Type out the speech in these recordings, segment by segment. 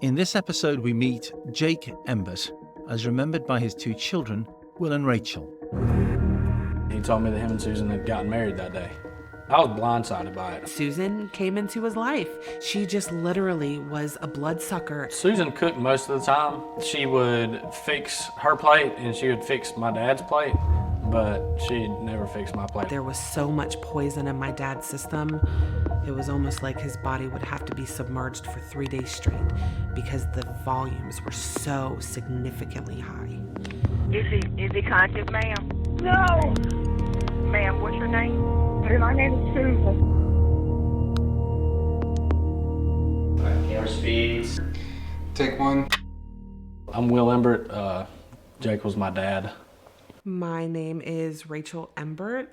In this episode, we meet Jake Embert, as remembered by his two children, Will and Rachel. He told me that him and Susan had gotten married that day. I was blindsided by it. Susan came into his life. She just literally was a bloodsucker. Susan cooked most of the time. She would fix her plate and she would fix my dad's plate, but she'd never fix my plate. There was so much poison in my dad's system. It was almost like his body would have to be submerged for 3 days straight because the volumes were so significantly high. Is he conscious, ma'am? No! Ma'am, what's your name? My name is Susan. Camera speeds. Take one. I'm Will Embert. Jake was my dad. My name is Rachel Embert.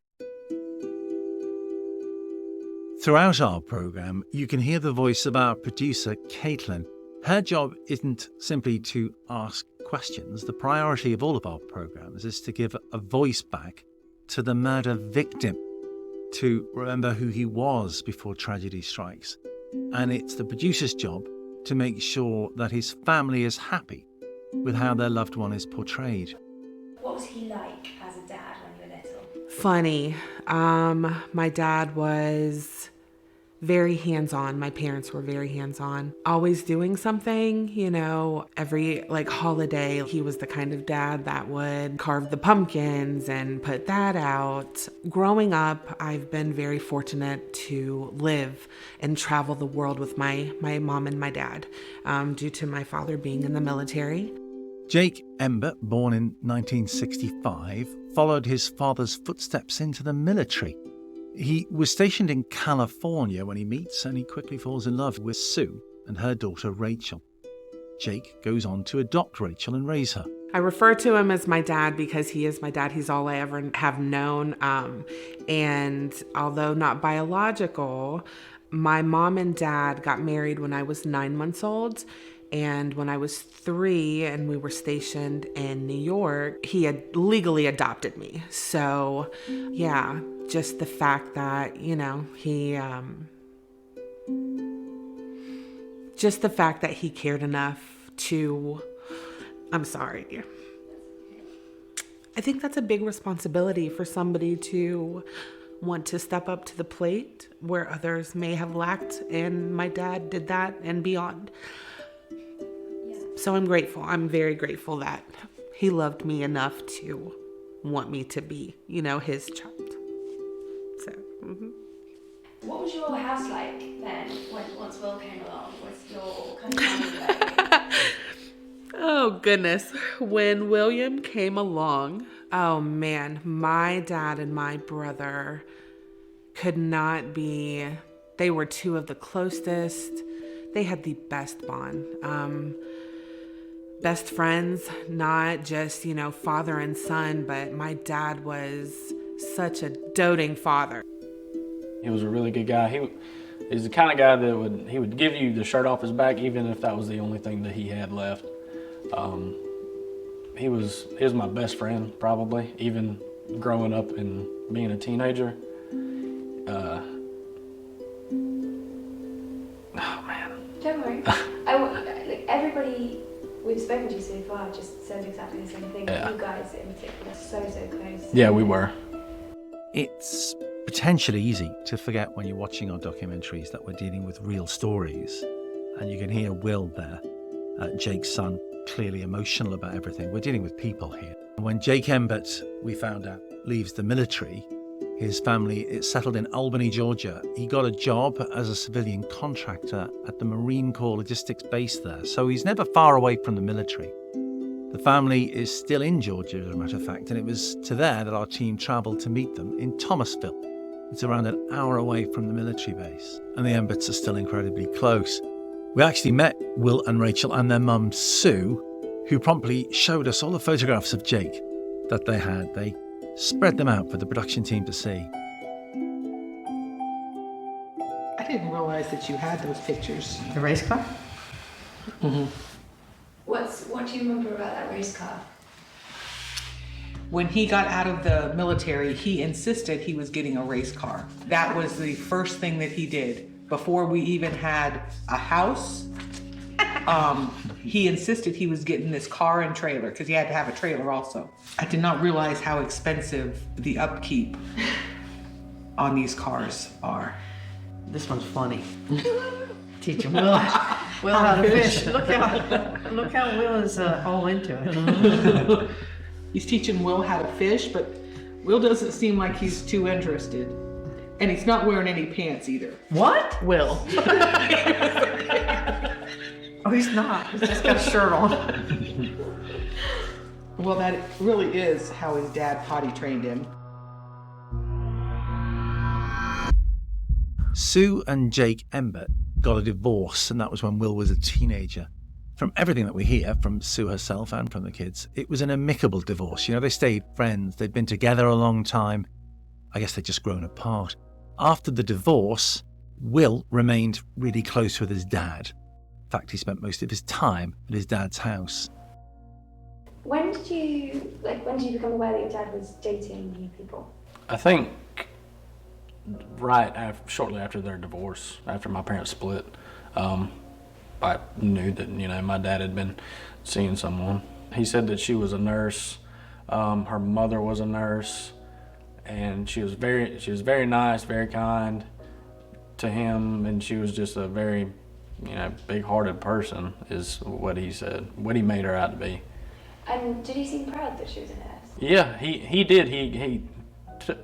Throughout our program, you can hear the voice of our producer, Caitlin. Her job isn't simply to ask questions. The priority of all of our programs is to give a voice back to the murder victim, to remember who he was before tragedy strikes. And it's the producer's job to make sure that his family is happy with how their loved one is portrayed. What was he like as a dad when you were little? Funny. My dad was very hands-on. My parents were very hands-on. Always doing something, every holiday. He was the kind of dad that would carve the pumpkins and put that out. Growing up, I've been very fortunate to live and travel the world with my mom and my dad, due to my father being in the military. Jake Embert, born in 1965, followed his father's footsteps into the military. He was stationed in California when he meets and he quickly falls in love with Sue and her daughter Rachel. Jake goes on to adopt Rachel and raise her. I refer to him as my dad because he is my dad. He's all I ever have known. And although not biological, my mom and dad got married when I was 9 months old. And when I was 3 and we were stationed in New York, he had legally adopted me. So, yeah, just the fact that, just the fact that he cared enough to, I'm sorry. I think that's a big responsibility for somebody to want to step up to the plate where others may have lacked. And my dad did that and beyond. So I'm grateful. I'm very grateful that he loved me enough to want me to be, his child. So. What was your house like then, once Will came along? What's your kind of family like? Oh, goodness. When William came along, oh, man, my dad and my brother could not be, they were two of the closest. They had the best bond. Best friends, not just, father and son, but my dad was such a doting father. He was a really good guy. He's the kind of guy that would give you the shirt off his back even if that was the only thing that he had left. He was my best friend probably, even growing up and being a teenager. Oh man. Don't worry. Everybody we've spoken to so far just says exactly the same thing. Yeah. You guys in particular, so close. Yeah, we were. It's potentially easy to forget when you're watching our documentaries that we're dealing with real stories. And you can hear Will there, Jake's son, clearly emotional about everything. We're dealing with people here. And when Jake Embert, we found out, leaves the military, his family is settled in Albany, Georgia. He got a job as a civilian contractor at the Marine Corps logistics base there, so he's never far away from the military. The family is still in Georgia, as a matter of fact, and it was to there that our team travelled to meet them in Thomasville. It's around an hour away from the military base, and the Emberts are still incredibly close. We actually met Will and Rachel and their mum, Sue, who promptly showed us all the photographs of Jake that they had. They spread them out for the production team to see. I didn't realize that you had those pictures. The race car? Mm-hmm. What do you remember about that race car? When he got out of the military, he insisted he was getting a race car. That was the first thing that he did. Before we even had a house, he insisted he was getting this car and trailer because he had to have a trailer also. I did not realize how expensive the upkeep on these cars are. This one's funny. Teaching Will how to fish. Look how Will is all into it. He's teaching Will how to fish, but Will doesn't seem like he's too interested. And he's not wearing any pants either. What? Will. Oh, he's not. He's just got a shirt on. Well, that really is how his dad potty trained him. Sue and Jake Embert got a divorce, and that was when Will was a teenager. From everything that we hear from Sue herself and from the kids, it was an amicable divorce. You know, they stayed friends, they'd been together a long time. I guess they'd just grown apart. After the divorce, Will remained really close with his dad. In fact, he spent most of his time at his dad's house. When did you become aware that your dad was dating new people? I think shortly after their divorce, after my parents split, I knew that, my dad had been seeing someone. He said that she was a nurse. Her mother was a nurse, and she was very nice, very kind to him, and she was just a very, big-hearted person, is what he said, what he made her out to be. And did he seem proud that she was a nurse? Yeah, he did.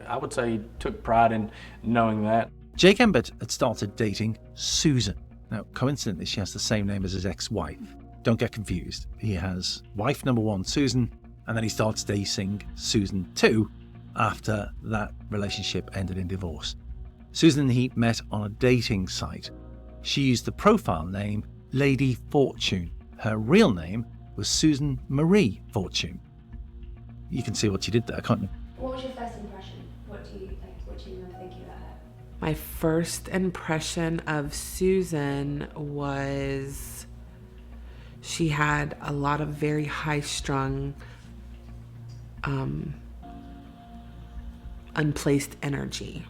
I would say he took pride in knowing that. Jake Embert had started dating Susan. Now, coincidentally, she has the same name as his ex-wife. Don't get confused. He has wife number 1, Susan, and then he starts dating Susan 2 after that relationship ended in divorce. Susan and he met on a dating site. She used the profile name Lady Fortune. Her real name was Susan Marie Fortune. You can see what she did there, can't you? What was your first impression? What do you remember thinking about her? My first impression of Susan was she had a lot of very high-strung, unplaced energy.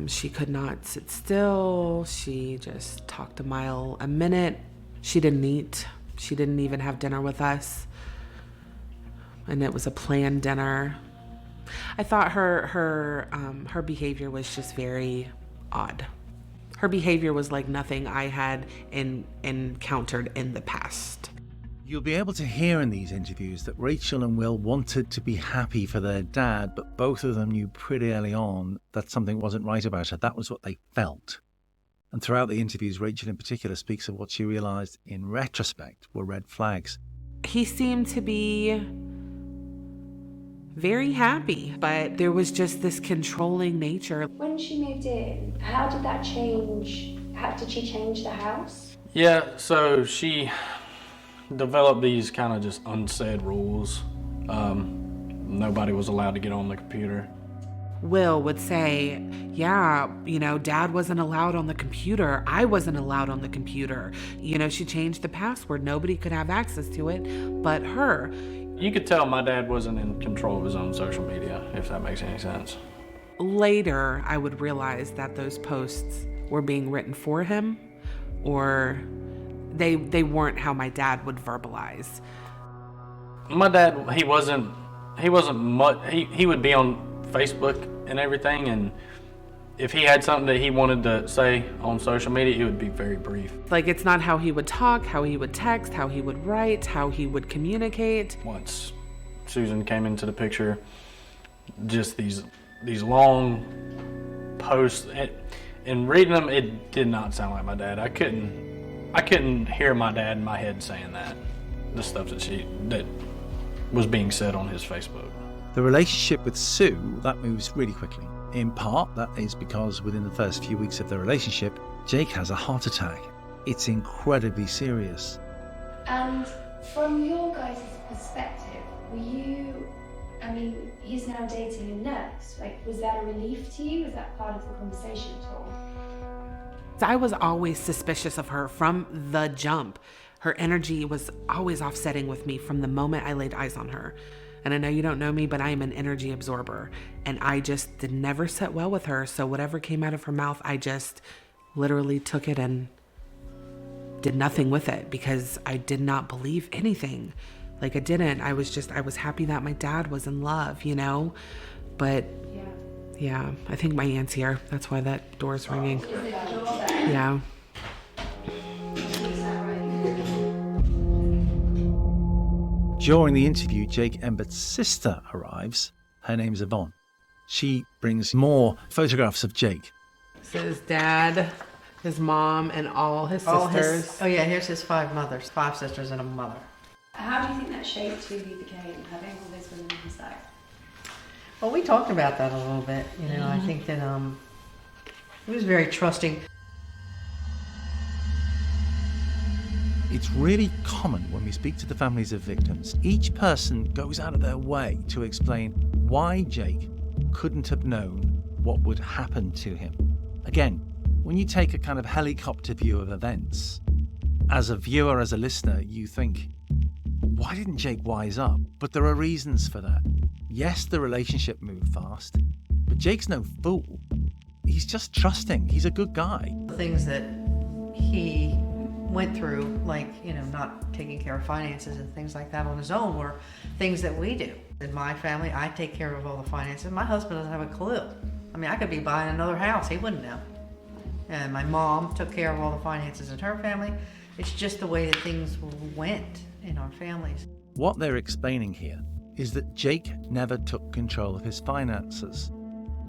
She could not sit still. She just talked a mile a minute. She didn't eat. She didn't even have dinner with us. And it was a planned dinner. I thought her behavior was just very odd. Her behavior was like nothing I had encountered in the past. You'll be able to hear in these interviews that Rachel and Will wanted to be happy for their dad, but both of them knew pretty early on that something wasn't right about her. That was what they felt. And throughout the interviews, Rachel in particular speaks of what she realised in retrospect were red flags. He seemed to be very happy, but there was just this controlling nature. When she moved in, how did that change? How did she change the house? Yeah, so she developed these kind of just unsaid rules. Nobody was allowed to get on the computer. Will would say, yeah, Dad wasn't allowed on the computer. I wasn't allowed on the computer. She changed the password. Nobody could have access to it but her. You could tell my dad wasn't in control of his own social media, if that makes any sense. Later, I would realize that those posts were being written for him, or they weren't how my dad would verbalize. My dad, he wasn't much. He would be on Facebook and everything, and if he had something that he wanted to say on social media, it would be very brief. Like, it's not how he would talk, how he would text, how he would write, how he would communicate. Once Susan came into the picture, just these long posts, and reading them, it did not sound like my dad. I couldn't hear my dad in my head saying that, the stuff that was being said on his Facebook. The relationship with Sue, that moves really quickly. In part, that is because within the first few weeks of the relationship, Jake has a heart attack. It's incredibly serious. And from your guys' perspective, he's now dating a nurse. Was that a relief to you? Was that part of the conversation at all? I was always suspicious of her from the jump. Her energy was always offsetting with me from the moment I laid eyes on her. And I know you don't know me, but I am an energy absorber. And I just did never sit well with her. So whatever came out of her mouth, I just literally took it and did nothing with it because I did not believe anything. Like I didn't. I was happy that my dad was in love, you know? But yeah, I think my aunt's here. That's why that door's ringing. Yeah. During the interview, Jake Embert's sister arrives. Her name's Yvonne. She brings more photographs of Jake. So his dad, his mom, and all his sisters. Here's his 5 mothers, 5 sisters and a mother. How do you think that shaped who he became, having all those women in his life? Well, we talked about that a little bit. You know, I think that he was very trusting. It's really common when we speak to the families of victims. Each person goes out of their way to explain why Jake couldn't have known what would happen to him. Again, when you take a kind of helicopter view of events, as a viewer, as a listener, you think, why didn't Jake wise up? But there are reasons for that. Yes, the relationship moved fast, but Jake's no fool. He's just trusting. He's a good guy. The things that he went through, like, you know, not taking care of finances and things like that on his own, were things that we do. In my family, I take care of all the finances. My husband doesn't have a clue. I mean, I could be buying another house. He wouldn't know. And my mom took care of all the finances in her family. It's just the way that things went in our families. What they're explaining here is that Jake never took control of his finances.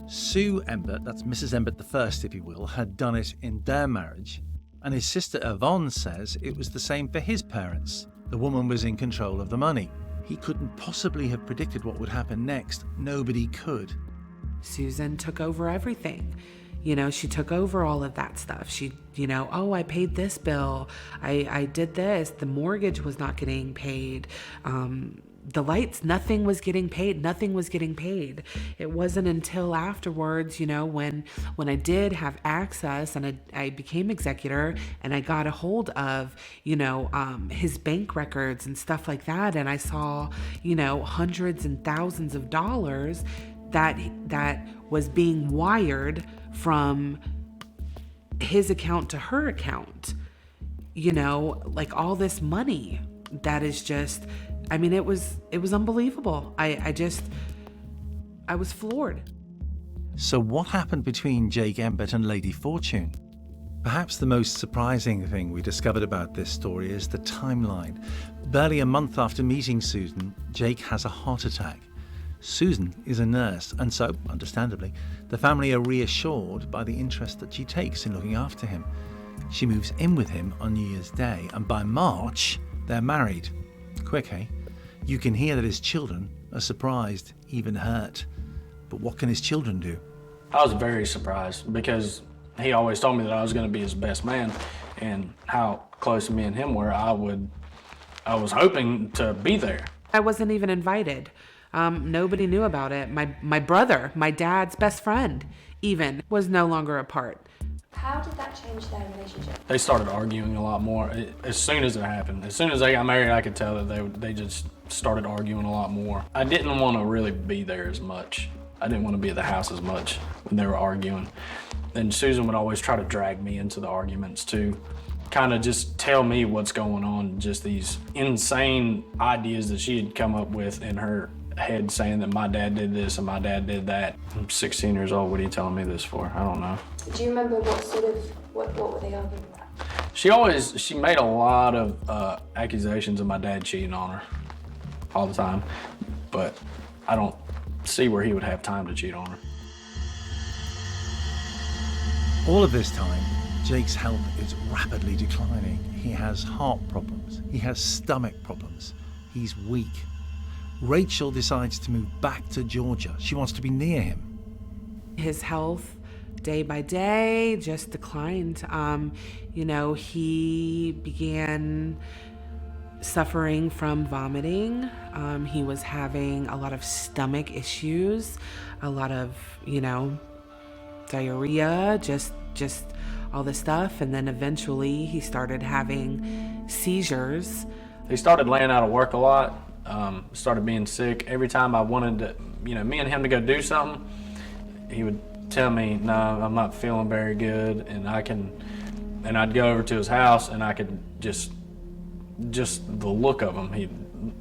Sue Embert, that's Mrs. Embert the first, if you will, had done it in their marriage. And his sister Yvonne says it was the same for his parents. The woman was in control of the money. He couldn't possibly have predicted what would happen next. Nobody could. Susan took over everything. You know, she took over all of that stuff. She, you know, oh, I paid this bill. I did this. The mortgage was not getting paid. The lights, nothing was getting paid. Nothing was getting paid. It wasn't until afterwards, you know, when I did have access and I became executor and I got a hold of, you know, his bank records and stuff like that. And I saw, you know, hundreds and thousands of dollars that was being wired from his account to her account. You know, like all this money that is just, I mean, it was unbelievable. I was floored. So what happened between Jake Embert and Lady Fortune? Perhaps the most surprising thing we discovered about this story is the timeline. Barely a month after meeting Susan, Jake has a heart attack. Susan is a nurse, and so, understandably, the family are reassured by the interest that she takes in looking after him. She moves in with him on New Year's Day, and by March, they're married. Quick, eh? You can hear that his children are surprised, even hurt. But what can his children do? I was very surprised because he always told me that I was going to be his best man, and how close me and him were, I was hoping to be there. I wasn't even invited. Nobody knew about it. My brother, my dad's best friend, even, was no longer a part. How did that change their relationship? They started arguing a lot more as soon as it happened. As soon as they got married, I could tell that they just started arguing a lot more. I didn't want to really be there as much. I didn't want to be at the house as much when they were arguing. And Susan would always try to drag me into the arguments too. Kind of just tell me what's going on, just these insane ideas that she had come up with in her head, saying that my dad did this and my dad did that. I'm 16 years old, what are you telling me this for? I don't know. Do you remember what were they arguing about? She made a lot of accusations of my dad cheating on her all the time, but I don't see where he would have time to cheat on her. All of this time, Jake's health is rapidly declining. He has heart problems. He has stomach problems. He's weak. Rachel decides to move back to Georgia. She wants to be near him. His health, day by day, just declined. You know, he began suffering from vomiting. He was having a lot of stomach issues, a lot of, you know, diarrhea, just all this stuff. And then eventually he started having seizures. He started laying out of work a lot. Started being sick. Every time I wanted to, you know, me and him to go do something, he would tell me, no, I'm not feeling very good, and I can And I'd go over to his house, and I could just the look of him,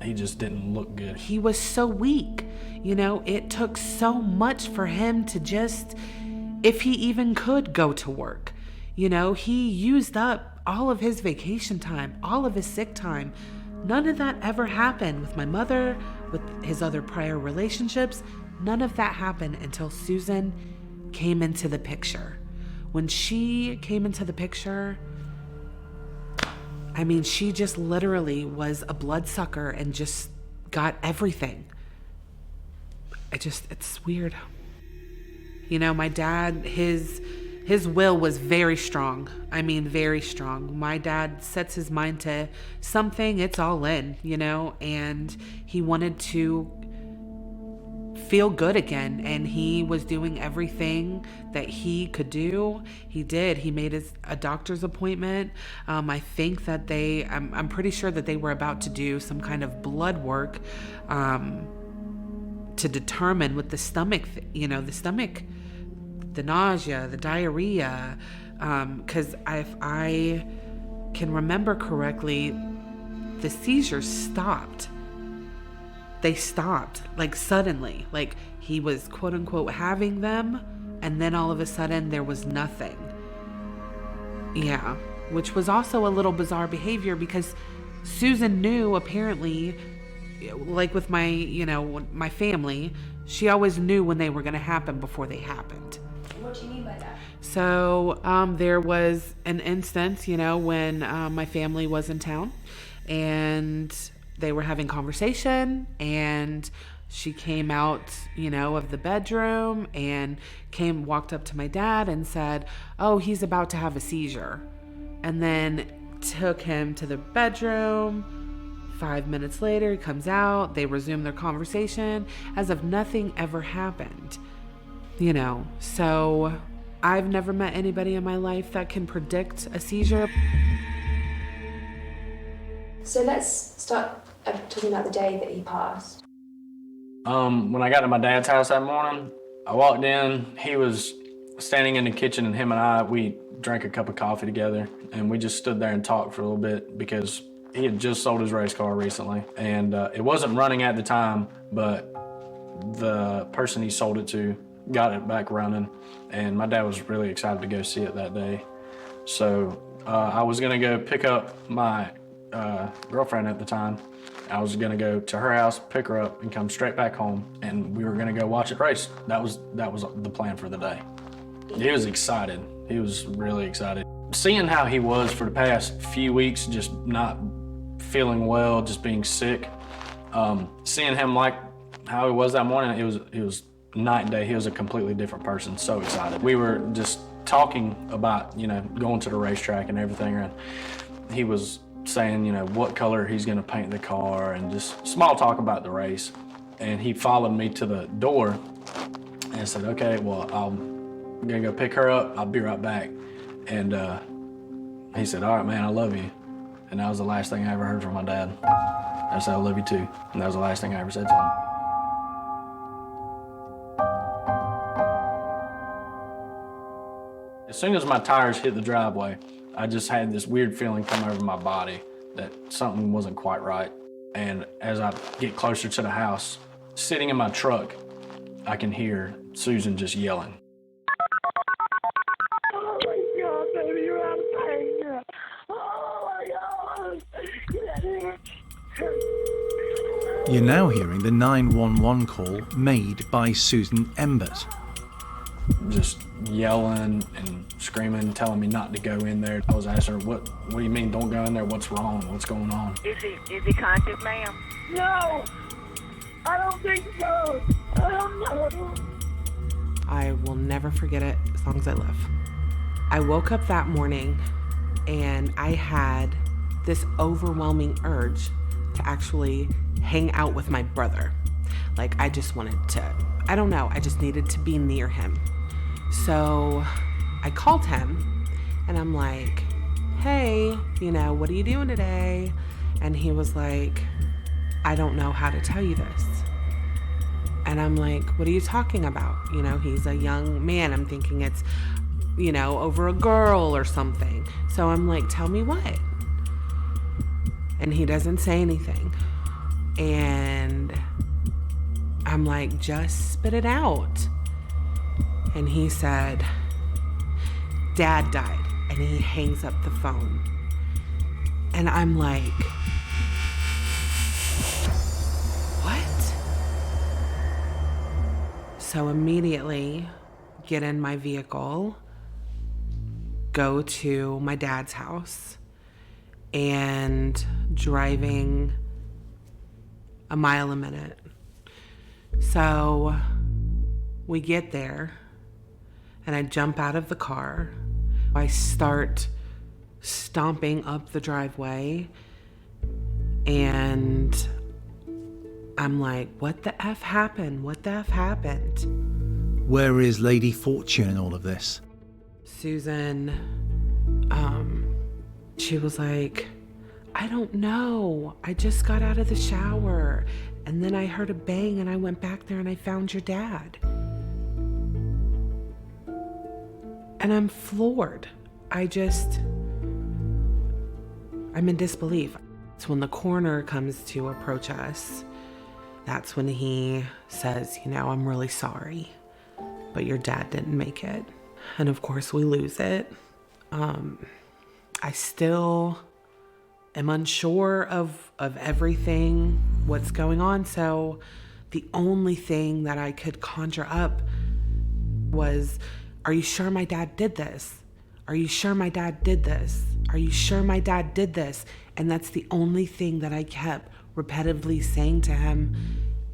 he just didn't look good. He was so weak. You know, it took so much for him to just, if he even could go to work. You know, he used up all of his vacation time, all of his sick time. None of that ever happened with my mother, with his other prior relationships. None of that happened until Susan came into the picture. When she came into the picture, I mean, she just literally was a bloodsucker and just got everything. It's weird. You know, my dad, his will was very strong. I mean, very strong. My dad sets his mind to something, it's all in, you know, and he wanted to feel good again, and he was doing everything that he could do. He did. He made a doctor's appointment. I think that I'm pretty sure that they were about to do some kind of blood work to determine with the stomach, the nausea, the diarrhea, because if I can remember correctly, the seizures stopped. They stopped, like suddenly, like he was quote unquote having them, and then all of a sudden there was nothing. Yeah, which was also a little bizarre behavior because Susan knew, apparently, like with my family, she always knew when they were going to happen before they happened. What do you mean by that? So there was an instance, when my family was in town and they were having conversation, and she came out, of the bedroom and walked up to my dad and said, "Oh, he's about to have a seizure." And then took him to the bedroom. 5 minutes later, he comes out. They resume their conversation as if nothing ever happened. So I've never met anybody in my life that can predict a seizure. So let's start talking about the day that he passed. When I got to my dad's house that morning, I walked in, he was standing in the kitchen, and him and we drank a cup of coffee together, and we just stood there and talked for a little bit because he had just sold his race car recently, and it wasn't running at the time, but the person he sold it to got it back running, and my dad was really excited to go see it that day. So I was gonna go pick up my girlfriend at the time. I was gonna go to her house, pick her up, and come straight back home, and we were gonna go watch it race. That was the plan for the day. He was excited. He was really excited. Seeing how he was for the past few weeks, just not feeling well, just being sick, seeing him like how he was that morning, it was night and day. He was a completely different person. So excited. We were just talking about going to the racetrack and everything, and he was saying what color he's going to paint the car, and just small talk about the race. And he followed me to the door and said, "Okay, well, I'm gonna go pick her up. I'll be right back." And he said, "All right, man, I love you." And that was the last thing I ever heard from my dad. I said, "I love you too." And that was the last thing I ever said to him. As soon as my tires hit the driveway, I just had this weird feeling come over my body that something wasn't quite right. And as I get closer to the house, sitting in my truck, I can hear Susan just yelling. Oh my God, baby, you're out of pain. Oh my God. Get out of here. You're now hearing the 911 call made by Susan Embert. Just yelling and screaming, telling me not to go in there. I was asking her, what do you mean don't go in there? What's wrong? What's going on? Is he conscious, ma'am? No, I don't think so. I will never forget it as long as I live. I woke up that morning and I had this overwhelming urge to actually hang out with my brother. Like, I just wanted to, I don't know, I just needed to be near him. So I called him and I'm like, "Hey, what are you doing today?" And he was like, "I don't know how to tell you this." And I'm like, "What are you talking about?" He's a young man. I'm thinking it's over a girl or something. So I'm like, tell me what? And he doesn't say anything. And I'm like, just spit it out. And he said, Dad died. And he hangs up the phone. And I'm like, what? So immediately get in my vehicle, go to my dad's house, and driving a mile a minute. So we get there, and I jump out of the car. I start stomping up the driveway, and I'm like, what the F happened? What the F happened? Where is Lady Fortune in all of this? Susan, she was like, I don't know. I just got out of the shower, and then I heard a bang, and I went back there and I found your dad. And I'm floored. I'm in disbelief. It's when the coroner comes to approach us, that's when he says, I'm really sorry, but your dad didn't make it. And of course we lose it. I still am unsure of everything, what's going on. So the only thing that I could conjure up was, are you sure my dad did this? Are you sure my dad did this? Are you sure my dad did this? And that's the only thing that I kept repetitively saying to him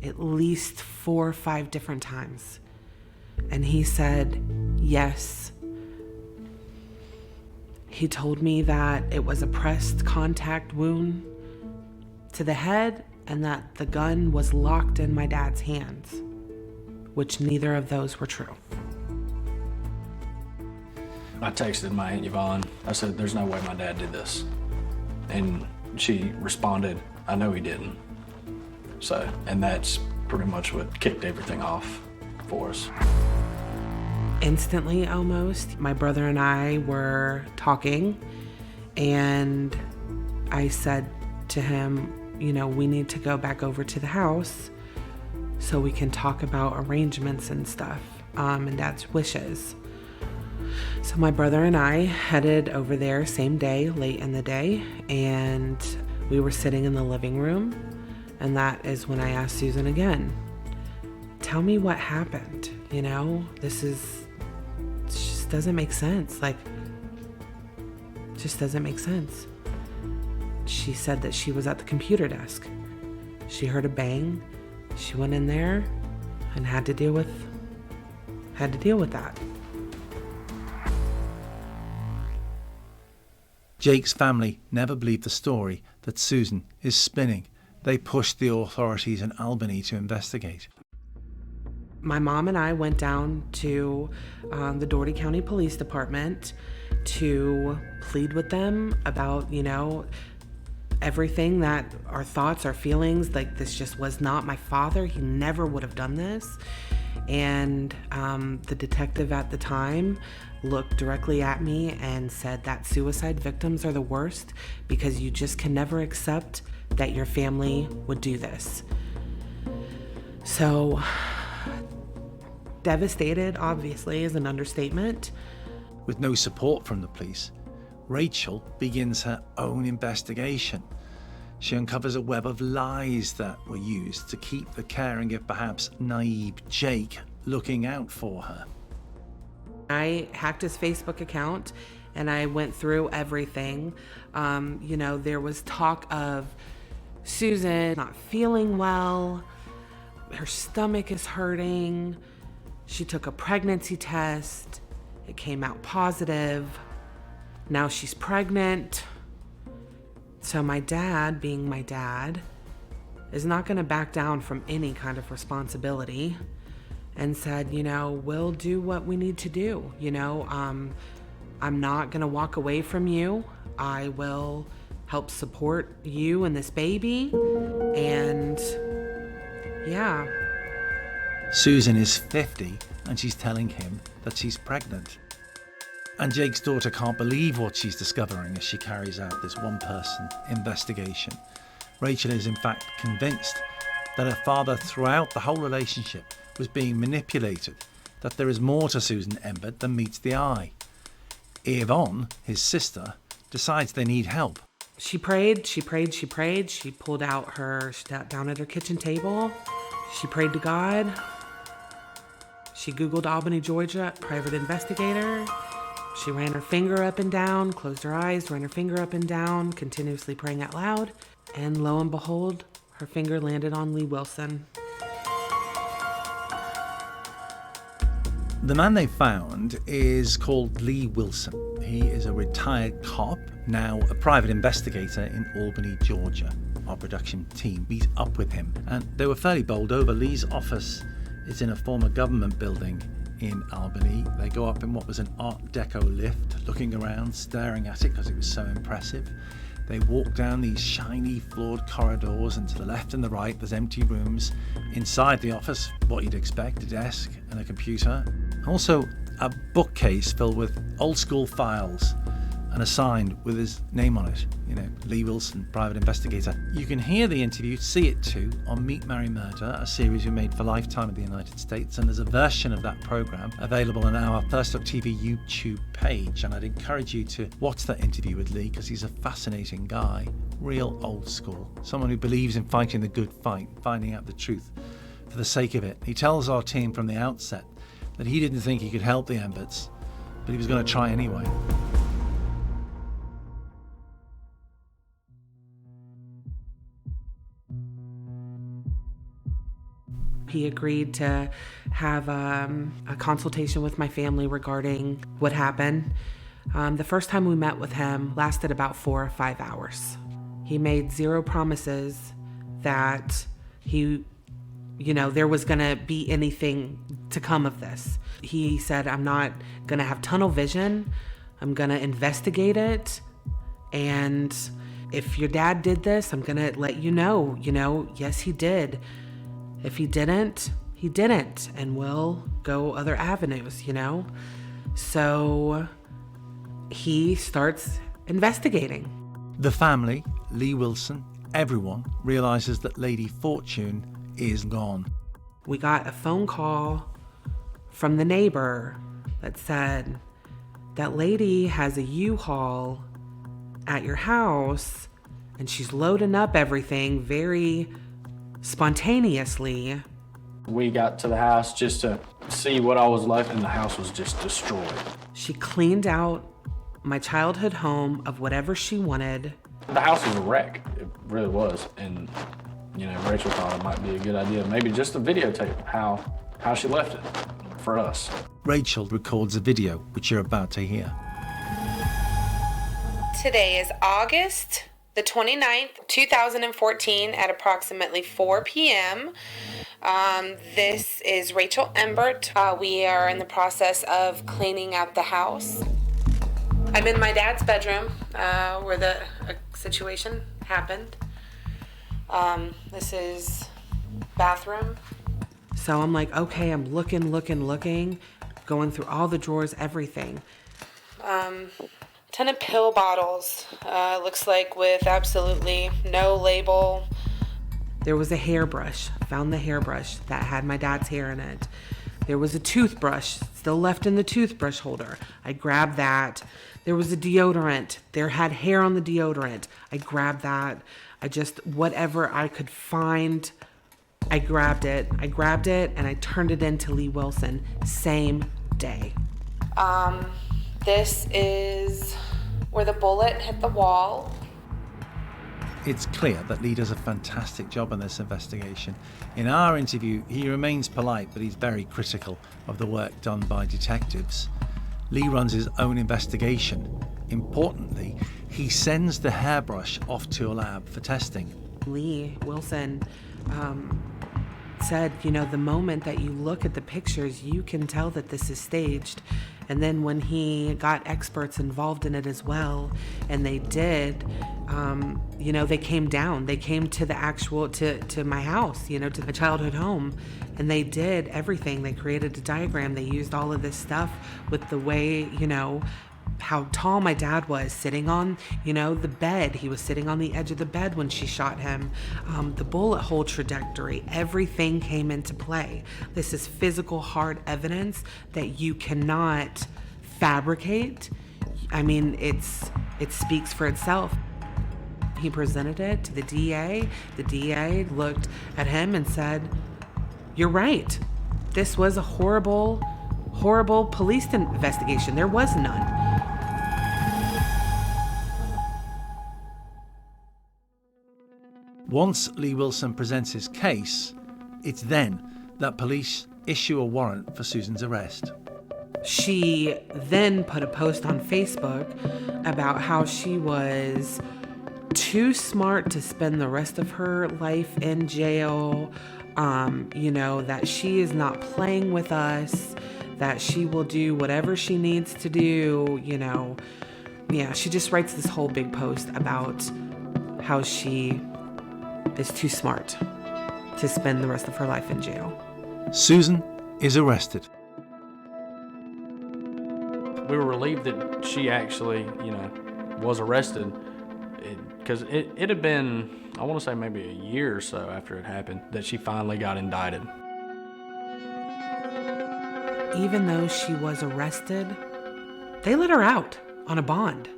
at least 4 or 5 different times. And he said, yes. He told me that it was a pressed contact wound to the head and that the gun was locked in my dad's hands, which neither of those were true. I texted my Aunt Yvonne. I said, there's no way my dad did this. And she responded, I know he didn't. So, and that's pretty much what kicked everything off for us. Instantly, almost, my brother and I were talking, and I said to him, we need to go back over to the house so we can talk about arrangements and stuff, and Dad's wishes. So my brother and I headed over there same day, late in the day, and we were sitting in the living room, and that is when I asked Susan again, tell me what happened. It just doesn't make sense. It just doesn't make sense. She said that she was at the computer desk. She heard a bang. She went in there and had to deal with that. Jake's family never believed the story that Susan is spinning. They pushed the authorities in Albany to investigate. My mom and I went down to the Doherty County Police Department to plead with them about, everything, that our thoughts, our feelings, this just was not my father. He never would have done this. And the detective at the time looked directly at me and said that suicide victims are the worst because you just can never accept that your family would do this. So, devastated, obviously, is an understatement. With no support from the police, Rachel begins her own investigation. She uncovers a web of lies that were used to keep the caring of perhaps naive Jake looking out for her. I hacked his Facebook account and I went through everything. There was talk of Susan not feeling well, her stomach is hurting. She took a pregnancy test. It came out positive. Now she's pregnant. So my dad, being my dad, is not going to back down from any kind of responsibility and said, we'll do what we need to do. I'm not going to walk away from you. I will help support you and this baby. And yeah. Susan is 50 and she's telling him that she's pregnant. And Jake's daughter can't believe what she's discovering as she carries out this one-person investigation. Rachel is in fact convinced that her father throughout the whole relationship was being manipulated, that there is more to Susan Embert than meets the eye. Yvonne, his sister, decides they need help. She prayed. She pulled out she sat down at her kitchen table. She prayed to God. She Googled Albany, Georgia, Private Investigator. She ran her finger up and down, closed her eyes, ran her finger up and down, continuously praying out loud. And lo and behold, her finger landed on Lee Wilson. The man they found is called Lee Wilson. He is a retired cop, now a private investigator in Albany, Georgia. Our production team meet up with him, and they were fairly bowled over. Lee's office is in a former government building in Albany. They go up in what was an Art Deco lift, looking around, staring at it because it was so impressive. They walk down these shiny floored corridors, and to the left and the right there's empty rooms. Inside the office, what you'd expect, a desk and a computer. Also a bookcase filled with old school files and a sign with his name on it, Lee Wilson, Private Investigator. You can hear the interview, see it too, on Meet, Marry, Murder, a series we made for Lifetime in the United States, and there's a version of that programme available on our FirstLook TV YouTube page, and I'd encourage you to watch that interview with Lee because he's a fascinating guy, real old school, someone who believes in fighting the good fight, finding out the truth for the sake of it. He tells our team from the outset that he didn't think he could help the Embers, but he was going to try anyway. He agreed to have a consultation with my family regarding what happened. The first time we met with him lasted about 4 or 5 hours. He made zero promises that there was going to be anything to come of this. He said, I'm not going to have tunnel vision. I'm going to investigate it. And if your dad did this, I'm going to let you know, yes, he did. If he didn't, he didn't, and we'll go other avenues, So he starts investigating. The family, Lee Wilson, everyone realizes that Lady Fortune is gone. We got a phone call from the neighbor that said, that lady has a U-Haul at your house, and she's loading up everything very spontaneously. We got to the house just to see what all was left, and the house was just destroyed. She cleaned out my childhood home of whatever she wanted. The house was a wreck. It really was. And, Rachel thought it might be a good idea, maybe just to videotape how she left it for us. Rachel records a video, which you're about to hear. Today is August the 29th, 2014 at approximately 4 p.m. This is Rachel Embert. We are in the process of cleaning out the house. I'm in my dad's bedroom where the situation happened. This is bathroom. So I'm like, okay, I'm looking, going through all the drawers, everything. Ton of pill bottles, looks like with absolutely no label. There was a hairbrush, found the hairbrush that had my dad's hair in it. There was a toothbrush still left in the toothbrush holder. I grabbed that. There was a deodorant. There had hair on the deodorant. I grabbed that. Whatever I could find, I grabbed it. And I turned it into Lee Wilson, same day. This is where the bullet hit the wall. It's clear that Lee does a fantastic job on this investigation. In our interview, he remains polite, but he's very critical of the work done by detectives. Lee runs his own investigation. Importantly, he sends the hairbrush off to a lab for testing. Lee Wilson said, the moment that you look at the pictures, you can tell that this is staged. And then when he got experts involved in it as well, and they did, they came down. They came to the actual, to my house, to my childhood home, and they did everything. They created a diagram. They used all of this stuff with the way, how tall my dad was, sitting on, the bed. He was sitting on the edge of the bed when she shot him. The bullet hole trajectory, everything came into play. This is physical, hard evidence that you cannot fabricate. I mean, it speaks for itself. He presented it to the DA. The DA looked at him and said, "You're right. This was a horrible, horrible police investigation. There was none." Once Lee Wilson presents his case, it's then that police issue a warrant for Susan's arrest. She then put a post on Facebook about how she was too smart to spend the rest of her life in jail, that she is not playing with us, that she will do whatever she needs to do, Yeah, she just writes this whole big post about how she is too smart to spend the rest of her life in jail. Susan is arrested. We were relieved that she actually, was arrested, because it had been, I want to say maybe a year or so after it happened, that she finally got indicted. Even though she was arrested, they let her out on a bond.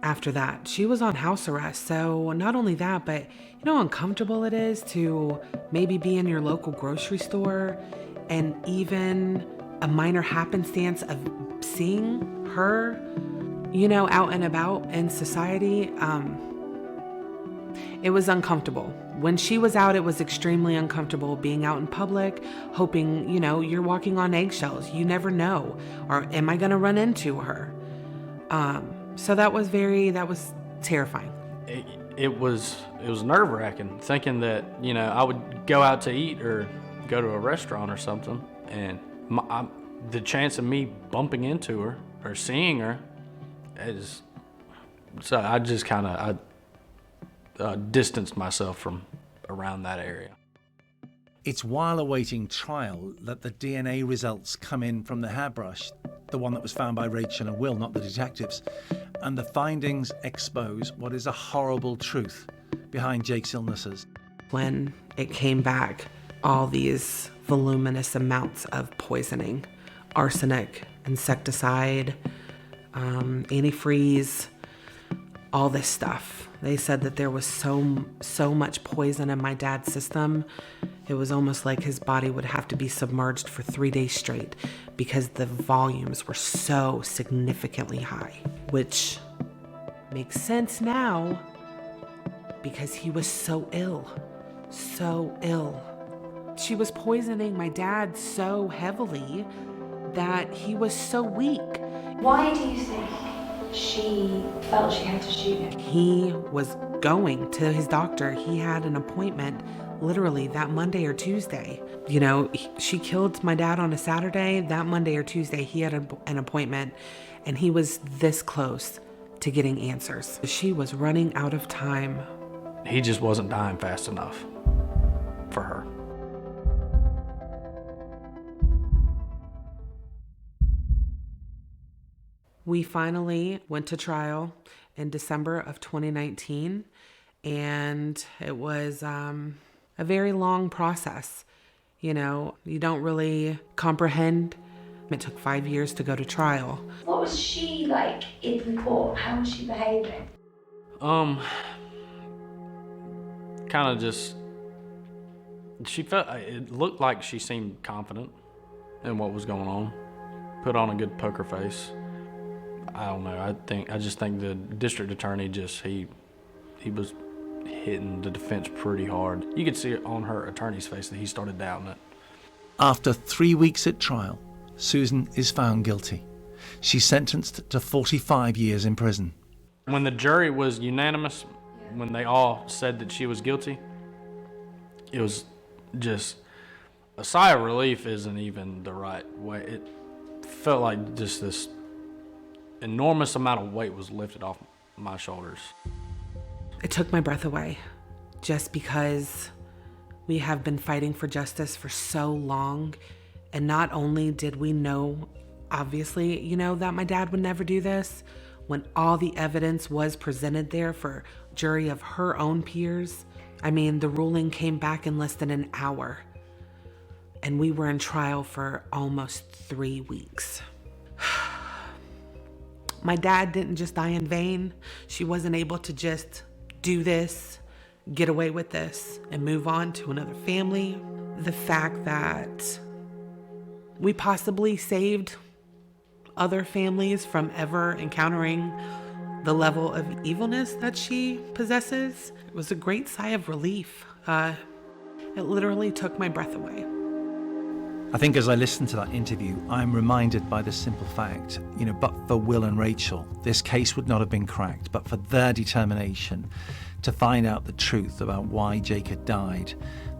After that, she was on house arrest. So not only that, but you know how uncomfortable it is to maybe be in your local grocery store and even a minor happenstance of seeing her, out and about in society. It was uncomfortable. When she was out, it was extremely uncomfortable being out in public, hoping, you're walking on eggshells. You never know. Or am I going to run into her? So that was terrifying. It was nerve-wracking, thinking that, I would go out to eat or go to a restaurant or something, and the chance of me bumping into her or seeing her is, so I just kind of distanced myself from around that area. It's while awaiting trial that the DNA results come in from the hairbrush, the one that was found by Rachel and Will, not the detectives, and the findings expose what is a horrible truth behind Jake's illnesses. When it came back, all these voluminous amounts of poisoning, arsenic, insecticide, antifreeze, all this stuff. They said that there was so much poison in my dad's system. It was almost like his body would have to be submerged for 3 days straight because the volumes were so significantly high, which makes sense now because he was so ill. She was poisoning my dad so heavily that he was so weak. Why do you think she felt she had to shoot him? He was going to his doctor. He had an appointment literally that Monday or Tuesday. She killed my dad on a Saturday. That Monday or Tuesday, he had an appointment, and he was this close to getting answers. She was running out of time. He just wasn't dying fast enough for her. We finally went to trial in December of 2019, and it was a very long process. You don't really comprehend. It took 5 years to go to trial. What was she like in court? How was she behaving? Kind of just, it looked like she seemed confident in what was going on. Put on a good poker face. I don't know. I just think the district attorney he was hitting the defense pretty hard. You could see it on her attorney's face that he started doubting it. After 3 weeks at trial, Susan is found guilty. She's sentenced to 45 years in prison. When the jury was unanimous, when they all said that she was guilty, it was just a sigh of relief isn't even the right way. felt like just this enormous amount of weight was lifted off my shoulders. It took my breath away, just because we have been fighting for justice for so long. And not only did we know, obviously, that my dad would never do this, when all the evidence was presented there for a jury of her own peers. I mean, the ruling came back in less than an hour, and we were in trial for almost 3 weeks. My dad didn't just die in vain. She wasn't able to just do this, get away with this, and move on to another family. The fact that we possibly saved other families from ever encountering the level of evilness that she possesses, it was a great sigh of relief. It literally took my breath away. I think as I listen to that interview, I'm reminded by the simple fact, but for Will and Rachel, this case would not have been cracked, but for their determination to find out the truth about why Jake had died.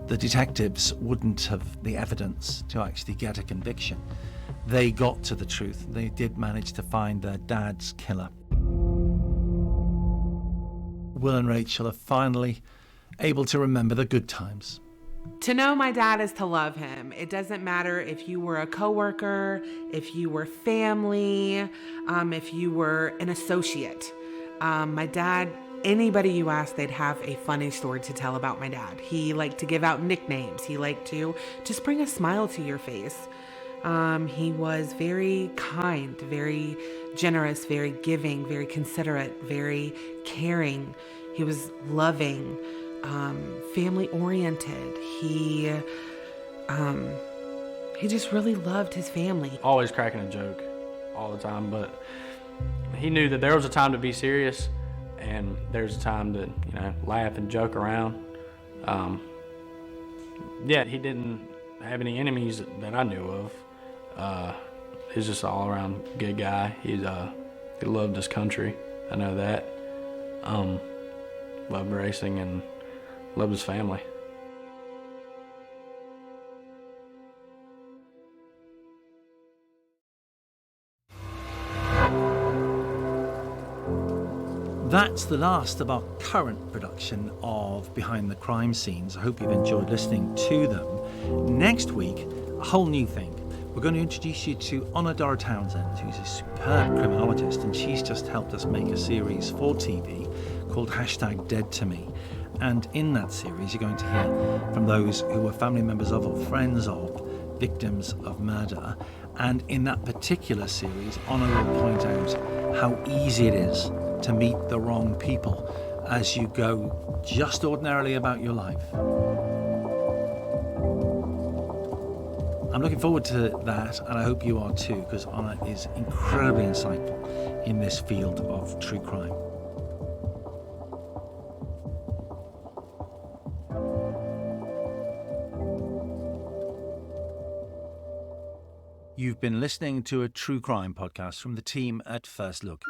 The detectives wouldn't have the evidence to actually get a conviction. They got to the truth. They did manage to find their dad's killer. Will and Rachel are finally able to remember the good times. To know my dad is to love him. It doesn't matter if you were a coworker, if you were family, if you were an associate. My dad, anybody you ask, they'd have a funny story to tell about my dad. He liked to give out nicknames. He liked to just bring a smile to your face. He was very kind, very generous, very giving, very considerate, very caring. He was loving, family oriented. He just really loved his family. Always cracking a joke all the time, but he knew that there was a time to be serious and there's a time to, laugh and joke around. He didn't have any enemies that I knew of. He's just an all-around good guy. He loved his country. I know that. Loved racing and loved his family. That's the last of our current production of Behind the Crime Scenes. I hope you've enjoyed listening to them. Next week, a whole new thing. We're going to introduce you to Honor Townsend, who's a superb criminologist, and she's just helped us make a series for TV called #DeadToMe. And in that series, you're going to hear from those who were family members of or friends of victims of murder. And in that particular series, Honor will point out how easy it is to meet the wrong people as you go just ordinarily about your life. I'm looking forward to that, and I hope you are too, because Honor is incredibly insightful in this field of true crime. You've been listening to a true crime podcast from the team at FirstLook.